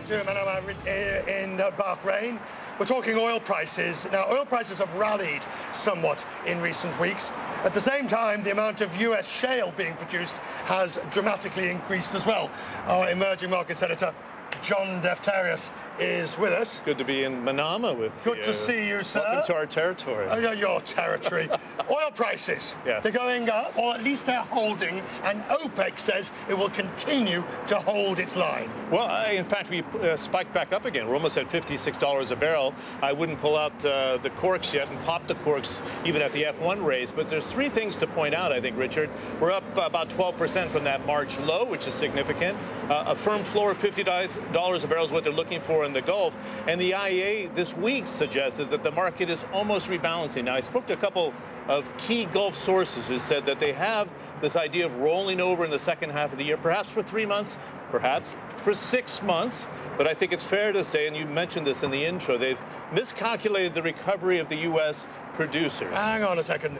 to Manama in Bahrain. We're talking oil prices. Now, oil prices have rallied somewhat in recent weeks. At the same time, the amount of US shale being produced has dramatically increased as well. Our emerging markets editor, John Defterius, is with us. Good to be in Manama with you. Good to see you, sir. Welcome to our territory. Oh, your territory. Oil prices, yes. They're going up, or at least they're holding, and OPEC says it will continue to hold its line. Well, in fact, we spiked back up again. We're almost at $56 a barrel. I wouldn't pull out the corks yet and pop the corks even at the F1 race, but there's three things to point out, I think, Richard. We're up about 12% from that March low, which is significant. A firm floor of $50 a barrel is what they're looking for in the Gulf. And the IEA this week suggested that the market is almost rebalancing. Now, I spoke to a couple of key Gulf sources who said that they have this idea of rolling over in the second half of the year, perhaps for 3 months, perhaps for 6 months. But I think it's fair to say, and you mentioned this in the intro, they've miscalculated the recovery of the U.S. producers. Hang on a second.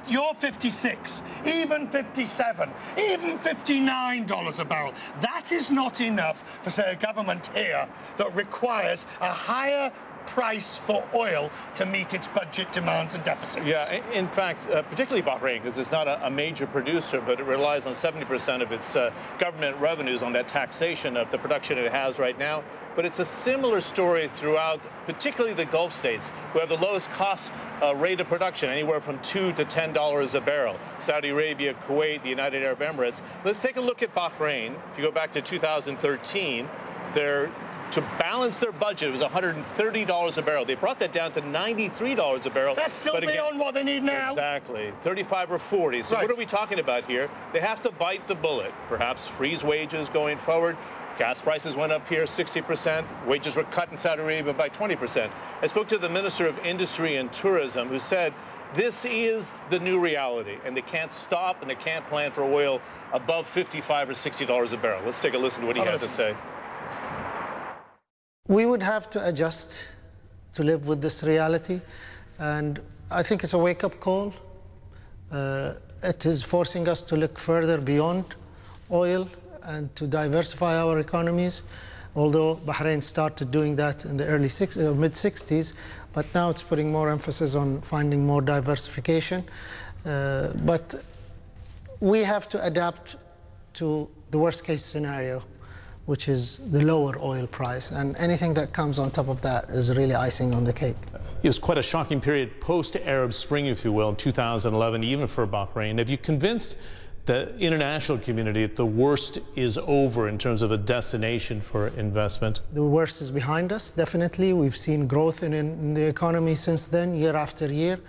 You're 56, even 57, even $59 a barrel. That is not enough for, say, a government here that requires a higher price for oil to meet its budget demands and deficits. Yeah, in fact, particularly Bahrain, because it's not a major producer, but it relies on 70% of its government revenues on that taxation of the production it has right now. But it's a similar story throughout, particularly the Gulf states, who have the lowest cost rate of production, anywhere from $2 to $10 a barrel. Saudi Arabia, Kuwait, the United Arab Emirates. Let's take a look at Bahrain. If you go back to 2013, to balance their budget, it was $130 a barrel. They brought that down to $93 a barrel. That's still beyond what they need now. Exactly. 35 or 40. So right. What are we talking about here? They have to bite the bullet. Perhaps freeze wages going forward. Gas prices went up here 60%. Wages were cut in Saudi Arabia by 20%. I spoke to the Minister of Industry and Tourism, who said this is the new reality, and they can't stop and they can't plan for oil above $55 or $60 a barrel. Let's take a listen to what he had to say. We would have to adjust to live with this reality, and I think it's a wake-up call. It is forcing us to look further beyond oil and to diversify our economies, although Bahrain started doing that in the mid-60s, but now it's putting more emphasis on finding more diversification. But we have to adapt to the worst-case scenario, which is the lower oil price, and anything that comes on top of that is really icing on the cake. It was quite a shocking period post-Arab Spring, if you will, in 2011, even for Bahrain. Have you convinced the international community that the worst is over in terms of a destination for investment? The worst is behind us, definitely. We've seen growth in the economy since then, year after year.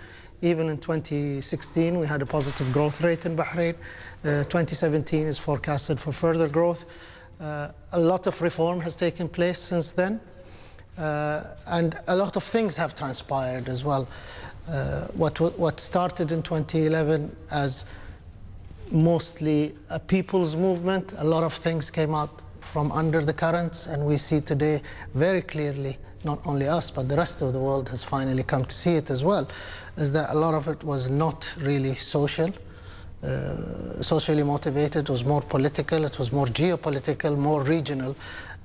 Even in 2016, we had a positive growth rate in Bahrain. 2017 is forecasted for further growth. A lot of reform has taken place since then, and a lot of things have transpired as well. What started in 2011 as mostly a people's movement, a lot of things came out from under the currents, and we see today very clearly, not only us, but the rest of the world has finally come to see it as well, is that a lot of it was not really socially motivated. It was more political, it was more geopolitical, more regional,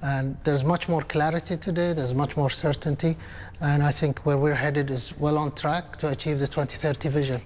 and there's much more clarity today, there's much more certainty, and I think where we're headed is well on track to achieve the 2030 vision.